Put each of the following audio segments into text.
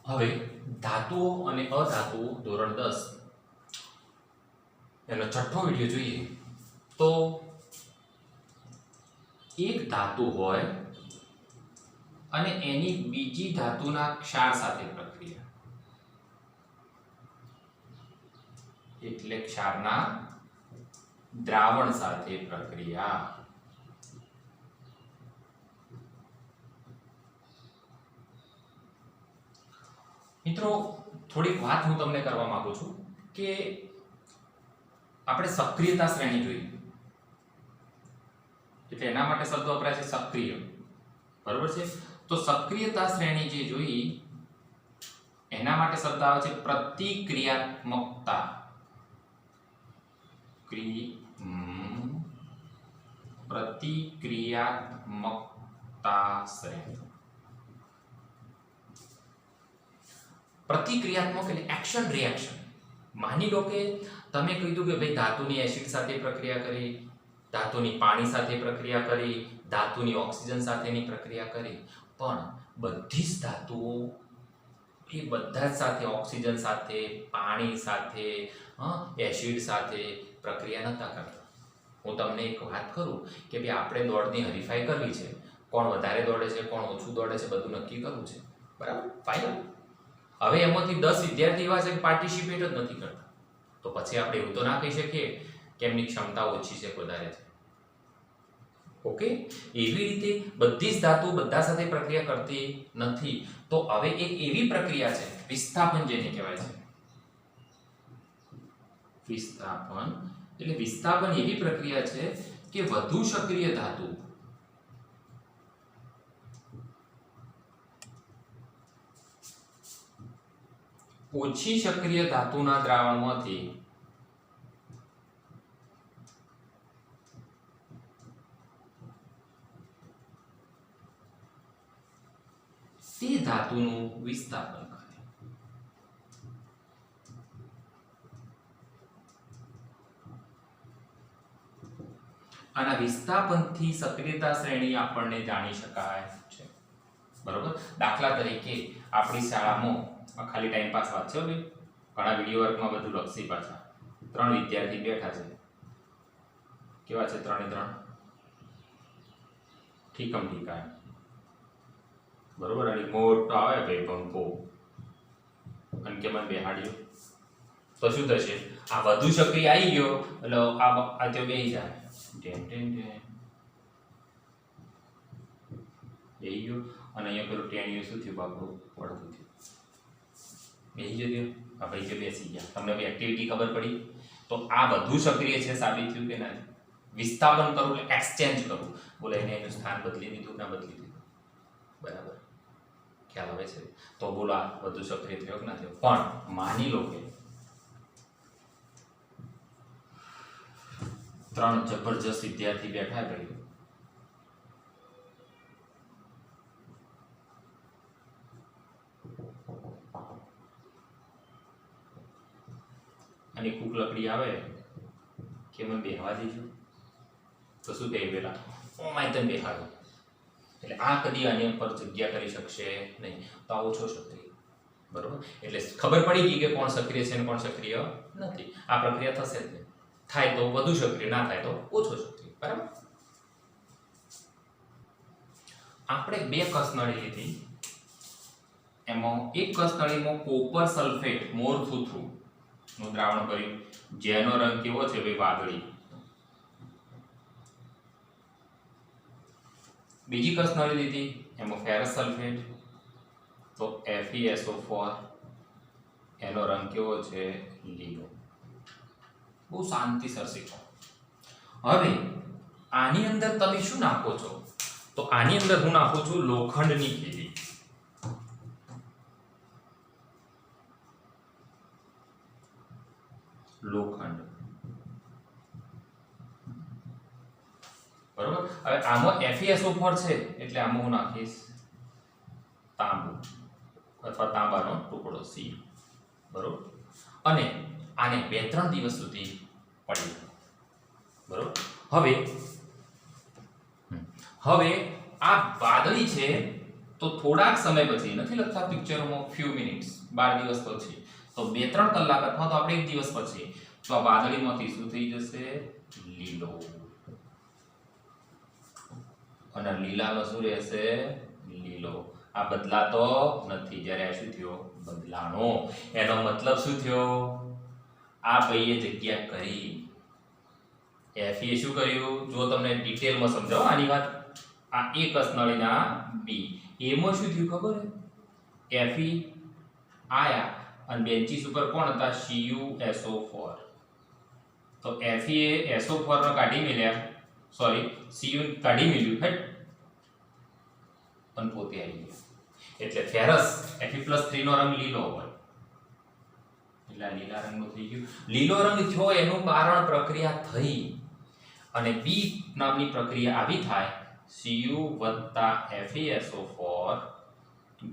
હવે ધાતુઓ અને અધાતુઓ ધોરણ 10 એનો છઠ્ઠો વિડિયો જોઈએ તો એક ધાતુ હોય અને એની બીજી ધાતુના ક્ષાર સાથે પ્રક્રિયા, એટલે ક્ષારના દ્રાવણ સાથે પ્રક્રિયા. મિત્રો થોડીક વાત હું તમને કરવા માંગુ છું કે આપણે સક્રિયતા શ્રેણી જોઈ, એટલે એના માટે શબ્દ વપરાય છે સક્રિય, બરોબર છે. તો સક્રિયતા શ્રેણી જે જોઈ એના માટે શબ્દ આવે છે પ્રતિક્રિયાત્મકતા. પ્રતિક્રિયાત્મકતા શ્રેણી. પ્રતિક્રિયાત્મક એટલે એક્શન રિએક્શન. માની લો કે તમે કીધું કે ભાઈ ધાતુની એસિડ સાથે પ્રક્રિયા કરી, ધાતુની પાણી સાથે પ્રક્રિયા કરી, ધાતુની ઓક્સિજન સાથેની પ્રક્રિયા કરી, પણ બધી જ ધાતુઓ એ બધા જ સાથે ઓક્સિજન સાથે, પાણી સાથે, એસિડ સાથે પ્રક્રિયા નતા કરતા. હું તમને એક વાત કરું કે ભાઈ આપણે દોડની હરીફાઈ કરવી છે, કોણ વધારે દોડે છે, કોણ ઓછું દોડે છે, બધું નક્કી કરવું છે, બરાબર, ફાઇનલ. હવે એમાંથી 10 વિદ્યાર્થી એવા છે કે પાર્ટિસિપેટ જ નથી કરતા, તો પછી આપણે એવું તો ના કહી શકીએ કે એમની ક્ષમતા ઓછી છે, વધારે છે. ઓકે, એવી રીતે બધી જ ધાતુ બધા સાથે પ્રક્રિયા કરતી નથી. તો હવે એક એવી પ્રક્રિયા છે વિસ્થાપન, જેને કહેવાય છે વિસ્થાપન. એટલે વિસ્થાપન એવી પ્રક્રિયા છે કે વધુ સક્રિય ધાતુ ઓછી સક્રિય ધાતુના દ્રાવણમાંથી તે ધાતુનું વિસ્થાપન કરે. આના વિસ્થાપનથી સક્રિયતા શ્રેણી આપણને જાણી શકાય છે, બરોબર. દાખલા તરીકે આપણી શાળામાં ખાલી ટાઈમ પાસ વાત છે ભાઈ, ઘણા વિડીયો વર્કમાં બધું લક્ષી પાછા 3 વિદ્યાર્થી બેઠા છે. કેવા છે? 3 3 ઠીકમ ઠીકા, બરોબર. અને મોટો આવે ભાઈ પંખો અને કે મને બેહાડ્યો, તો શું થશે? આ વધુ સક્રિય આવી ગયો એટલે આ તે બેહી જાય, ટેન ટેન ટેન બેહી ગયો. અને અહીંયા પેલું ટેણીયું શું થયું? બાપડું પડતું થયું, બેસી જજો. આ ભાઈ જે બેસી ગયા, તમને ભાઈ એક્ટિવિટી ખબર પડી. તો આ વધુ સક્રિય છે, સાબિત થયું કે ના? વિસ્થાપન કરવું એટલે એક્સચેન્જ કરવું. બોલે એને એનું સ્થાન બદલી દીધું, ના બદલી દીધું, બરાબર, ખ્યાલ આવે છે? તો બોલો આ વધુ સક્રિય થયો કે ના થયો? પણ માની લો કે 3 જબરજસ્ત વિદ્યાર્થી બેઠા ભાઈ, અને કુક લકડી આવે કે મને બેહવા દેજો, તો શું કહે પેલા? ઓ માય તને બેહાડો. એટલે આ કદી આની પર જગ્યા કરી શકશે નહીં, તો આ ઓછો સક્રિય, બરોબર. એટલે ખબર પડી ગઈ કે કોણ સક્રિય છે અને કોણ સક્રિય નથી. આ પ્રક્રિયા થશે જ નહીં. થાય તો વધુ સક્રિય, ના થાય તો ઓછો સક્રિય, બરાબર. આપણે 2 કસનળી લીધી, એમાં એક કસનળીમાં કોપર સલ્ફેટ મોરથુથરું નું દ્રાવણ કર્યું, જેનો રંગ કેવો છે ભાઈ? વાદળી. બીજી કસનળી લીધી, એમાં ફેરસ સલ્ફેટ, તો FeSO4, એનો રંગ કેવો છે? લીલો. બહુ શાંતિસર શીખો. હવે આની અંદર તમે શું નાખો છો? તો આની અંદર હું નાખું છું લોખંડની ખીલી. લોખંડ, બરોબર. હવે આમાં FeSO4 છે એટલે આમાં હું નાખીશ તાંબુ અથવા તાંબાનો ટુકડો C, બરોબર. અને આને 2-3 દિવસ સુધી પડી, બરોબર. હવે આ વાદળી છે તો થોડાક સમય પછી નથી લખતા પિક્ચરોમાં ફ્યુ મિનિટ્સ 12 દિવસ પછી તો 2-3 કલાક અથવા તો આપણે 1 દિવસ પછી તો આ વાદળીમાંથી શું થઈ જશે લીલો અને લીલાનો શું રહેશે લીલો આ બદલાતો નથી જ્યારે આ શું થયો બદલાણો એનો મતલબ શું થયો આ ભાઈએ જગ્યા કરી એફ એ શું કર્યું જો તમને ડિટેલમાં સમજાવો આની વાત આ એક નળીના બી એમાં શું થયું ખબર હે એફ ઈ આયા અને બેન્ચીસ ઉપર કોણ હતા CuSO4 તો એફ ઈ એ SO4 નો કાઢી મેલ્યા સોરી Cu કાઢી મેલ્યું હટ પણ પોતે આવી ગયો એટલે ફેરસ Fe+3 નો રંગ લીલો હોય એટલે લીલા રંગનો થઈ ગયો લીલો રંગ થયો એનું કારણ પ્રક્રિયા થઈ અને બી નામની પ્રક્રિયા આવી થાય Cu + FeSO4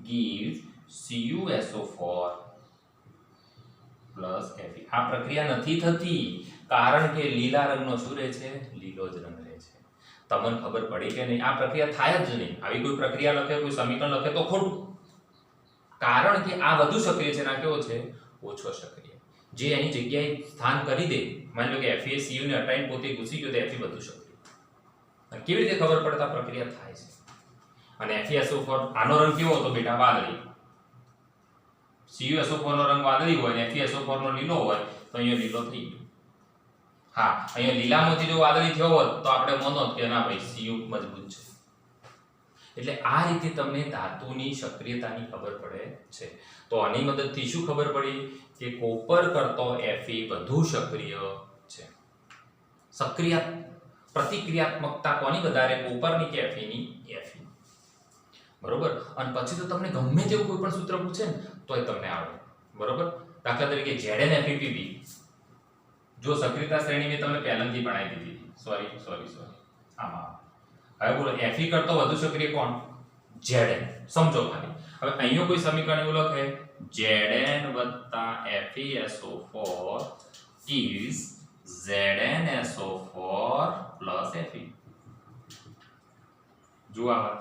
gives CuSO4 + Fe આ પ્રક્રિયા નથી થતી કારણ કે લીલા રંગનો શું રહે છે લીલો જ રંગ રહે છે તમને ખબર પડી કે નહીં આ પ્રક્રિયા થાય જ નહીં આવી કોઈ પ્રક્રિયા લખે કોઈ સમીકરણ લખે તો ખોટું કારણ કે આ વધુ સક્રિય છે ના કેવો છે ઓછો સક્રિય જે એની જગ્યાએ સ્થાન કરી દે માની લો કે Fe Cu ને હટાઈને પોતે ઘૂસી ગયો તો Fe વધુ સક્રિય અને કેવી રીતે ખબર પડતા પ્રક્રિયા થાય છે અને FeSO4 આનો રંગ કેવો હતો બેટા વાદળી CuSO4 નો રંગ વાદળી હોય અને FeSO4 નો લીલો હોય તો અહીંયા લીલો થઈ ગયો હા અહીંયા લીલામાંથી જો વાદળી થયો હોત તો આપણે માનો કે ના ભાઈ Cu મજબૂત છે એટલે આ રીતે તમને ધાતુની સક્રિયતાની ખબર પડે છે તો આની મદદથી શું ખબર પડી કે કોપર કરતો Fe વધુ સક્રિય છે સક્રિય પ્રતિક્રિયાત્મકતા કોની વધારે કોપરની કે Fe ની Fe બરોબર અને પછી તો તમને ગમે તેવું કોઈ પણ સૂત્ર પૂછે ને તોય તમને આવડે બરોબર દાખલા તરીકે ZnFePb જો સક્રિયતા શ્રેણી મેં તમને પહેલાથી ભણાવી દીધી સોરી આમાં હવે બોલો Fe કરતો વધુ સક્રિય કોણ Zn સમજો ખાલી હવે અહીંયા કોઈ સમીકરણ એવું લખે Zn + FeSO4 is ZnSO4 + Fe જો આ વાત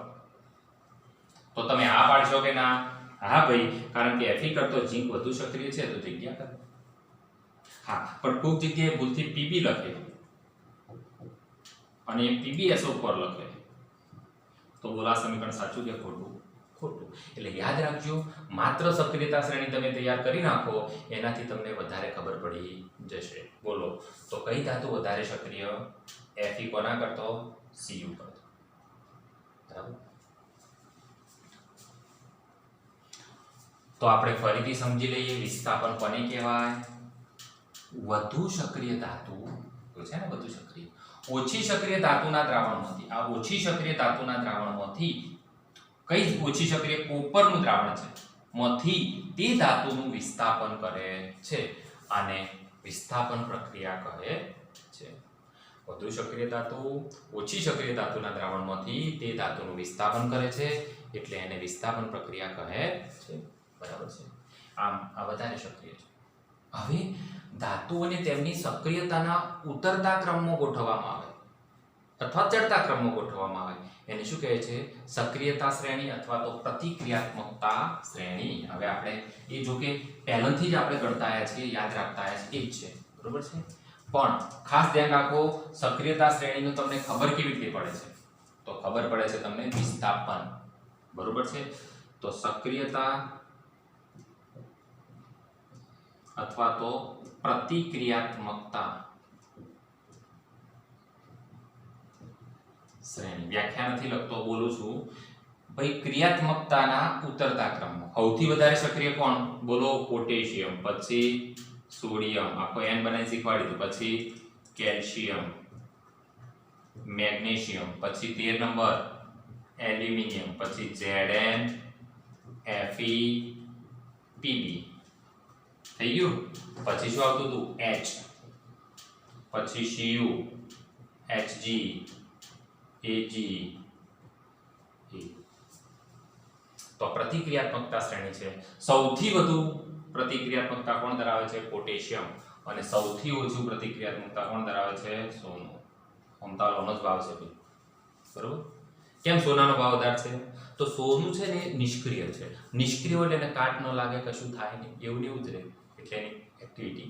તો તમે આ પાડશો કે ના હા ભાઈ કારણ કે Fe કરતો ઝીંક વધુ સક્રિય છે તો જગ્યા કરે હા પણ કોઈક જગ્યાએ ભૂલથી Pb લખે અને PbSO4 લખે તો બોલા સમીકરણ સાચું કે ખોટું ખોટું એટલે યાદ રાખજો માત્ર સક્રિયતા શ્રેણી તમે તૈયાર કરી નાખો એનાથી તમને વધારે ખબર પડી જશે બોલો તો કઈ ધાતુ વધારે સક્રિય Fe કોના કરતો Cu કરતો બરાબર તો આપણે ફરીથી સમજી લઈએ વિસ્થાપન કોને કહેવાય વધુ સક્રિય ધાતુ તો છે ને વધુ સક્રિય ઓછી સક્રિય ધાતુના દ્રાવણમાંથી આ ઓછી સક્રિય ધાતુના દ્રાવણમાંથી કઈ ઓછી સક્રિય કોપરનું દ્રાવણ છે માંથી તે ધાતુનું વિસ્થાપન કરે છે અને વિસ્થાપન પ્રક્રિયા કહે છે વધુ સક્રિય ધાતુ ઓછી સક્રિય ધાતુના દ્રાવણમાંથી તે ધાતુનું વિસ્થાપન કરે છે એટલે એને વિસ્થાપન પ્રક્રિયા કહે છે બરાબર છે આમ આ વધારે સક્રિય છે હવે ધાતુઓને તેમની સક્રિયતાના ઉતરતા ક્રમમાં ગોઠવવામાં આવે અથવા ચડતા ક્રમમાં ગોઠવવામાં આવે એને શું કહે છે સક્રિયતા શ્રેણી અથવા તો પ્રતિક્રિયાત્મકતા શ્રેણી હવે આપણે એ જો કે પહેલાથી જ આપણે ગણતા આવ્યા છીએ યાદ રાખતા આવ્યા છીએ એ જ છે બરોબર છે પણ ખાસ ધ્યાન રાખો સક્રિયતા શ્રેણીનું તમને ખબર કેવી રીતે પડે છે તો ખબર પડે છે તમને વિસ્થાપન બરોબર છે તો સક્રિયતા અથવા તો પ્રતિક્રિયાત્મકતા શ્રેણી વ્યાખ્યા નથી લખતો બોલું છું ભાઈ ક્રિયાત્મકતાના ઉતરતા ક્રમમાં સૌથી વધારે સક્રિય કોણ બોલો પોટેશિયમ પછી સોડિયમ આખો n બનાવી શીખવાડી દીધું પછી કેલ્શિયમ મેગ્નેશિયમ પછી 13 નંબર એલ્યુમિનિયમ પછી Zn Fe Pb થઈ ગયું પછી શું આવતું હતું H પછી Cu Hg Ag તો પ્રતિક્રિયાત્મકતા શ્રેણી છે સૌથી વધુ પ્રતિક્રિયાત્મકતા કોણ ધરાવે છે પોટેશિયમ અને સૌથી ઓછું પ્રતિક્રિયાત્મકતા કોણ ધરાવે છે સોનું અમતાલોનો જ ભાવ છે બરોબર કેમ સોનાનો ભાવ વધારે છે? તો સોનું છે ને નિષ્ક્રિય છે. નિષ્ક્રિય એટલે એને કાટ ન લાગે, કશું થાય નહીં, એવું ને એવું જ રહે. એટલે એની એક્ટિવિટી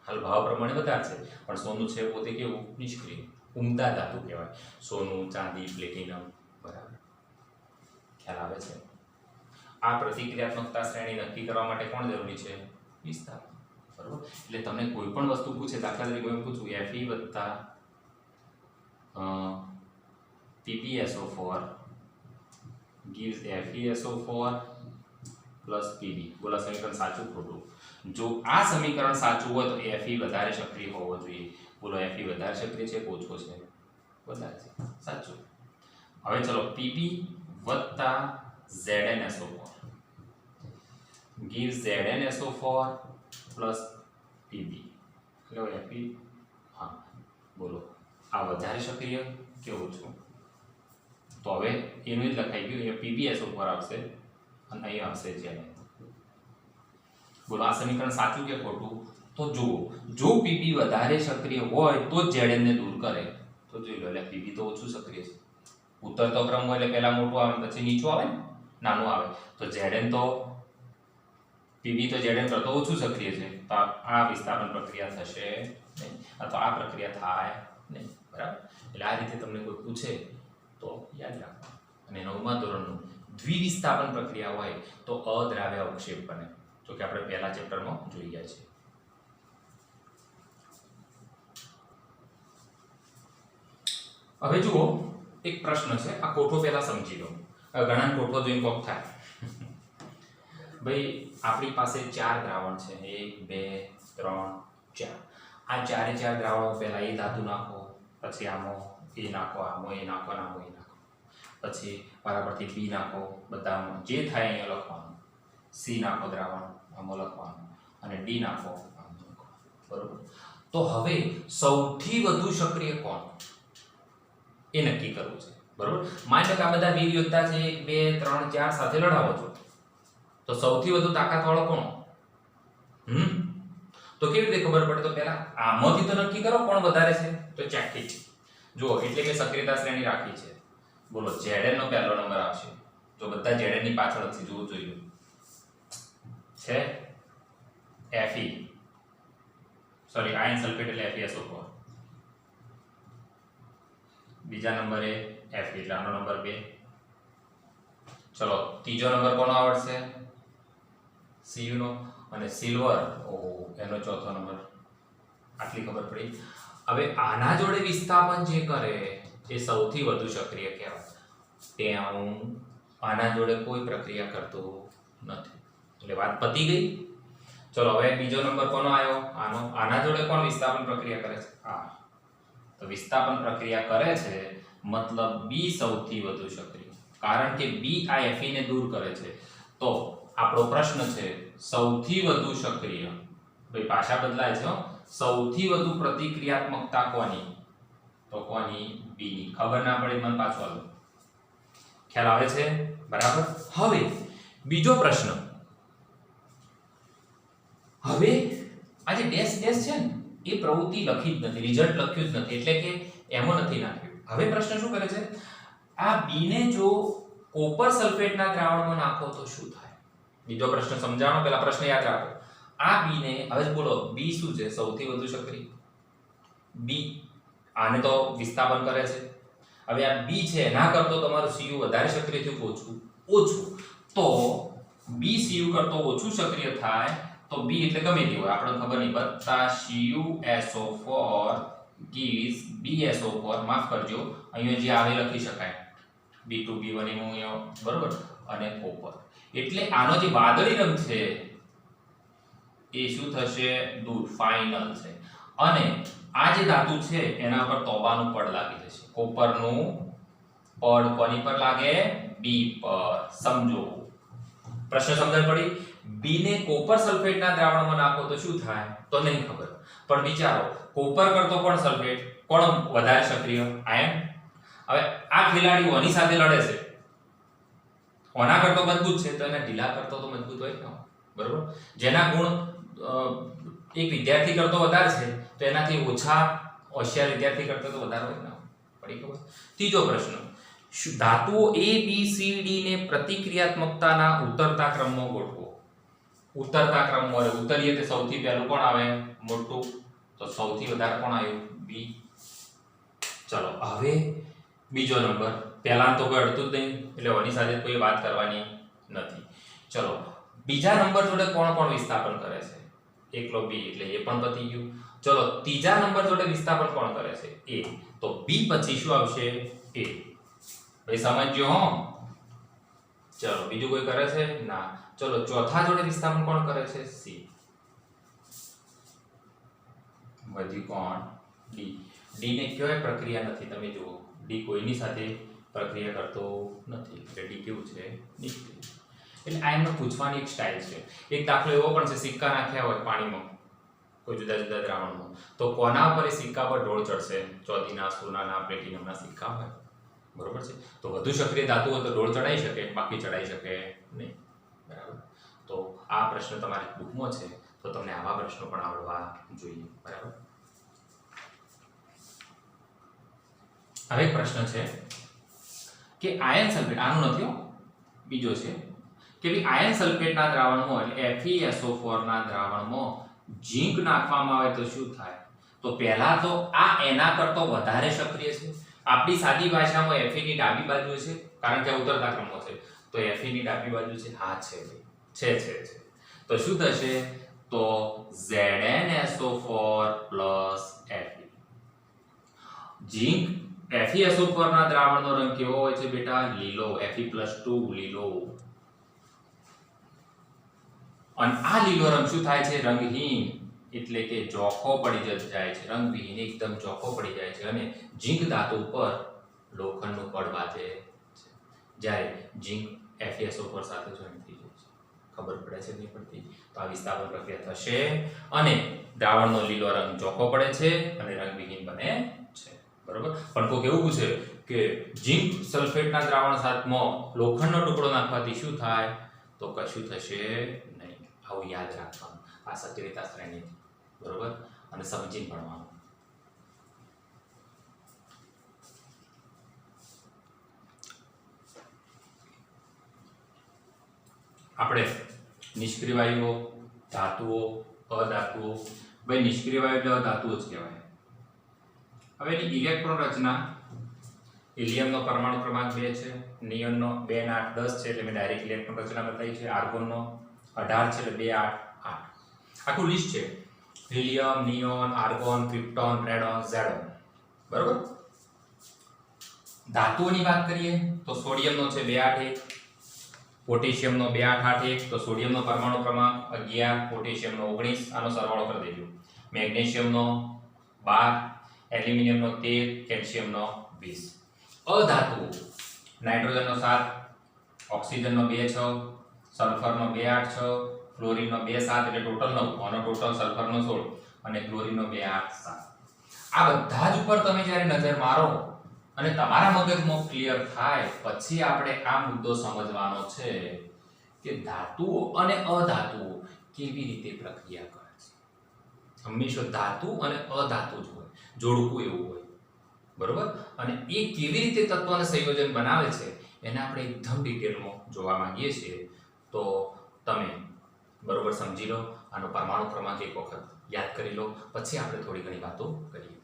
હાલ ભાવ પ્રમાણે વધારે છે, પણ સોનું છે પોતે કેવું? નિષ્ક્રિય, ઉમદા ધાતુ કહેવાય. સોનું, ચાંદી, પ્લેટિનમ, બરાબર, ખ્યાલ આવે છે? આ પ્રતિક્રિયાત્મકતા શ્રેણી નક્કી કરવા માટે કોણ જરૂરી છે? વિસ્થાપન. બરાબર. એટલે તમને કોઈ પણ વસ્તુ પૂછે, દાખલા તરીકે હું પૂછું Fe વત્તા PbSO4 gives FeSO4 plus Pb. બોલો સમીકરણ સાચું ખોટું? જો આ સમીકરણ સાચું હોય તો Fe વધારે સક્રિય હોવો જોઈએ. બોલો Fe વધારે સક્રિય છે કે ઓછો છે? વધારે છે. સાચું. હવે ચલો Pb વત્તા ZnSO4 gives ZnSO4 plus Pb. એટલે Fe, હા બોલો આ વધારે સક્રિય કે ઓછું? તો હવે એનું જ લખાઈ ગયું, અહીંયા PbSO4 આવશે અને અહીં આવશે Zn. બોલો આ સમીકરણ સાચું કે ખોટું? તો જુઓ, જો Pb વધારે સક્રિય હોય તો જ Zn ને દૂર કરે. તો જોઈ લો, એટલે Pb તો ઓછું સક્રિય છે. ઉતરતો ક્રમ હોય એટલે પહેલા મોટું આવે પછી નીચું આવે ને, નાનું આવે. તો Zn તો Pb તો Zn કરતો ઓછું સક્રિય છે, તો આ વિસ્થાપન પ્રક્રિયા થશે નહીં, અથવા આ પ્રક્રિયા થાય નહીં. બરાબર. એટલે આ રીતે તમને કોઈ પૂછે તો યાદ રાખો. અને 9મા ધોરણનું દ્વિવિસ્થાપન પ્રક્રિયા હોય તો અદ્રાવ્ય અવક્ષેપ બને, જો કે આપણે પહેલા ચેપ્ટરમાં જોઈ ગયા છે. હવે જુઓ, એક પ્રશ્ન છે, આ કોઠો પહેલા સમજી લો. ઘણા કોઠો જોઈને કોક થાય. ભાઈ આપણી પાસે 4 દ્રાવણ છે, 1 2 3 4. આ ચારે 4 દ્રાવણો પહેલા એ ધાતુ નાખો, પછી આમાં એ નાખો, આમાં એ નાખો, આમાં એ નાખો, પછી બરાબરથી બી નાખો, બધામાં જે થાય અહીંયા લખવાનું. સી નાખો દ્રાવણ, આમાં લખવાનું, અને ડી નાખો, આમાં લખવાનું. બરોબર. તો હવે સૌથી વધુ સક્રિય કોણ એ નક્કી કરવું છે. બરોબર. માની લો કે આ બધા વીર યોદ્ધા છે, 1 2 3 4 સાથે લડાવો છો, તો સૌથી વધુ તાકાતવાળો કોણ? તો કેવી રીતે ખબર પડે? તો પહેલા આમાંથી તો નક્કી કરો કોણ વધારે છે. તો ચાકથી જુઓ, એટલે મેં સક્રિયતા શ્રેણી રાખી છે. બોલો Zn નો પહેલો નંબર આવશે. જો બધા Zn ની પાછળ છે, જુઓ જોઈ લો, છે Fe, સોરી આયર્ન સલ્ફેટ એટલે FeSO4. બીજા નંબરે Fe એટલે આનો નંબર 2. ચલો ત્રીજો નંબર કોનો આવડશે? Cu નો. અને સિલ્વર, ઓહો, એનો ચોથો નંબર. આટલી ખબર પડી. હવે આના જોડે વિસ્થાપન જે કરે એ સૌથી વધુ સક્રિય કહેવાય. ત્યાં આના જોડે કોઈ પ્રક્રિયા કરતો નથી, એટલે વાત પતી ગઈ. ચલો હવે બીજો નંબર કોનો આવ્યો? આનો. આના જોડે કોણ વિસ્થાપન પ્રક્રિયા કરે છે? આ. તો વિસ્થાપન પ્રક્રિયા કરે છે મતલબ બી સૌથી વધુ સક્રિય, કારણ કે બી આ Fe ને દૂર કરે છે. તો આપણો પ્રશ્ન છે સૌથી વધુ સક્રિય, ભાઈ ભાષા બદલાય છે, સૌથી વધુ પ્રતિક્રિયાત્મકતા કોની? તો કોની? બી ની. ખબર ના પડે મને પાછું આલો. ખ્યાલ આવે છે? બરાબર. હવે બીજો પ્રશ્ન. હવે આ જે ડેશ ડેશ છે ને એ પ્રવૃત્તિ લખી જ નથી, રિઝલ્ટ લખ્યું જ નથી, એટલે કે એમાં નથી નાખ્યું. હવે પ્રશ્ન શું કરે છે? આ બી ને જો કોપર સલ્ફેટના દ્રાવણમાં નાખો તો શું થાય? બીજો પ્રશ્ન સમજાવવાનો, પહેલા પ્રશ્ન યાદ રાખો. આ બી ને હવે બોલો, બી શું છે સૌથી વધુ સક્રિય? બી. આને તો વિસ્થાપન કરે છે. હવે આ બી છે, એના કરતો તમારું Cu વધારે સક્રિય થયું કે ઓછું? ઓછું. તો બી Cu કરતો ઓછું સક્રિય થાય તો બી એટલે ગમે તે હોય, આપણને ખબર નહીં, વત્તા CuSO4 gives BSO4, માફ કરજો, અહીંયા જે આવે લખી શકાય B2 B1 એનું અહીંયા, બરોબર, અને કોપર. એટલે આનો જે વાદળી રંગ છે એ શું થશે? દૂર, ફાઇનલ છે. અને આ જે ધાતુ છે એના પર તોબાનું પડ લાગી જશે. કોપરનું પડ કોની પર લાગે? બી પર. સમજો પ્રશ્ન સમજણ પડી? બી ને કોપર સલ્ફેટના દ્રાવણમાં નાખો તો શું થાય? તો નહીં ખબર, પણ વિચારો કોપર કરતો કોણ સલ્ફેટ, કોણ વધારે સક્રિય? આયર્ન. હવે આ ખેલાડી ઓની સાથે લડે છે, ઓના કરતો મજબૂત છે, તો એને ઢીલા કરતો તો મજબૂત હોય ને, બરોબર. જેના ગુણ એક વિદ્યાર્થી કરતો વધારે છે તો એનાથી ઓછા હોશિયાર વિદ્યાર્થી કરતો તો વધારે હોય ને. પડી ખબર? ત્રીજો પ્રશ્ન, ધાતુઓ A B C D ને પ્રતિક્રિયાત્મકતાના ઉતરતા ક્રમમાં ગોઠવો. ઉતરતા ક્રમમાં ઉતરીએ તે સૌથી પહેલું કોણ આવે મોટું, તો સૌથી વધારે કોણ આવ્યું B. ચલો હવે બીજો નંબર, પહેલા તો કોઈ અડતું જ નહીં એટલે ઓની સાથે કોઈ વાત કરવાની નથી. ચલો બીજા નંબર જોડે કોણ કોણ વિસ્થાપન કરે છે, એકલો B એટલે એ પણ પતી ગયું. ચલો ત્રીજા નંબર જોડે વિસ્થાપન કોણ કરે છે A, તો B પછી શું આવશે A. ભાઈ સમજજો હો. ચલો બીજું કોઈ કરે છે ના. ચલો ચોથા જોડે વિસ્થાપન કોણ કરે છે C. વધી કોણ D. D ને કોઈ પ્રક્રિયા નથી, તમે જુઓ D કોઈની સાથે પ્રક્રિયા કરતો નથી એટલે D કેવું છે નિષ્ક્રિય. એટલે આ એમને પૂછવાની એક સ્ટાઇલ છે. એક દાખલો એવો પણ છે, સિક્કા નાખ્યા હોય પાણીમાં કોઈ જુદા જુદા દ્રાવણમાં, તો કોના પર એ સિક્કા પર ઢોળ ચડશે, ચોદીના સોનાના પ્લેટિનમના સિક્કા હોય, બરોબર છે. તો વધુ સક્રિય ધાતુ હોય તો ઢોળ ચડાઈ શકે, બાકી ચડાઈ શકે નહીં, બરાબર. તો આ પ્રશ્ન તમારી બુકમાં છે, તો તમને આવા પ્રશ્નો પણ આવડવા જોઈએ, બરાબર. હવે એક પ્રશ્ન છે કે આયર્ન સલ્ફેટ, આનું નથી હો, બીજો છે કે ભઈ આયર્ન સલ્ફેટના દ્રાવણમાં એટલે FeSO4 ના દ્રાવણમાં ઝીંક નાખવામાં આવે તો શું થાય? તો પહેલા તો આ એના કરતો વધારે સક્રિય છે. આપણી સાદી ભાષામાં Fe ની ડાબી બાજુ છે, કારણ કે આ ઉતરતા ક્રમમાં છે, તો Fe ની ડાબી બાજુ છે, હા છે. તો શું થશે? તો ZnSO4 Fe. ઝીંક FeSO4 ના દ્રાવણનો રંગ કેવો હોય છે બેટા? લીલો. Fe+2 લીલો. અને આ લીલો રંગ શું થાય છે? રંગહીન, એટલે કે ચોખ્ખો પડી જાય છે. રંગવિહીન એકદમ ચોખ્ખો પડી જાય છે અને ઝીંક ધાતુ પર લોખંડનું કણ બાંધે છે. જ્યારે ઝીંક FeSO4 સાથે જોઈન થઈ જાય છે. ખબર પડે છે નહીં પડતી? તો આ વિસ્થાપન પ્રક્રિયા થશે અને દ્રાવણનો લીલો રંગ ચોખ્ખો પડે છે અને રંગવિહીન બને છે, બરોબર. પણ કોઈ કેવું પૂછે કે ઝીંક સલ્ફેટના દ્રાવણ સાથમાં લોખંડનો ટુકડો નાખવાથી શું થાય? તો કશું થશે નહીં. આવું યાદ રાખવાનું આ સક્રિયતા શ્રેણી, બરોબર, અને સમજીને ભણવાનું. આપણે નિષ્ક્રિય વાયુઓ, ધાતુઓ, અધાતુઓ. ભાઈ નિષ્ક્રિય વાયુ એટલે અધાતુઓ જ કહેવાય. હવે એની ઇલેક્ટ્રોન રચના, હિલિયમનો પરમાણુ ક્રમાંક 2 છે, નિયોનનો 2 ને 8 10 છે એટલે મેં ડાયરેક્ટ ઇલેક્ટ્રોન રચના બતાવી છે. આર્ગોનનો 18 છે એટલે 2 8 8. આખું લિસ્ટ છે. Helium, neon, argon, krypton, radon, ઝેડોન, બરોબર. ધાતુઓની વાત કરીએ તો સોડિયમનો છે 281, પોટેશિયમનો 2881, તો સોડિયમનો પરમાણુ ક્રમાંક 11, પોટેશિયમનો 19, આનો સરવાળો કરી દેજો. મેગ્નેશિયમનો 12, એલ્યુમિનિયમનો 13, કેલ્શિયમનો 20. અધાતુઓ નાઇટ્રોજનનો 7, ઓક્સિજનનો 2 6, સલ્ફરનો 2 8 6, ક્લોરીનનો 2 7 એટલે ટોટલ 9, આનો ટોટલ સલ્ફરનો 16 અને ક્લોરીનનો 2 8 7. આ બધા જ ઉપર તમે જ્યારે નજર મારો અને તમારા મગજમાં ક્લિયર થાય પછી આપણે આ મુદ્દો સમજવાનો છે કે ધાતુઓ અને અધાતુઓ કેવી રીતે પ્રક્રિયા કરે છે. હંમેશા ધાતુ અને અધાતુ જ હોય, જોડકું એવું હોય, બરોબર. અને એ કેવી રીતે તત્વ અને સંયોજન બનાવે છે એને આપણે એકદમ ડિટેલમાં જોવા માંગીએ છીએ. તો તમે બરોબર સમજી લો, આનો પરમાણુ ક્રમાંક એક વખત યાદ કરી લો, પછી આપણે થોડી ઘણી વાતો કરીએ.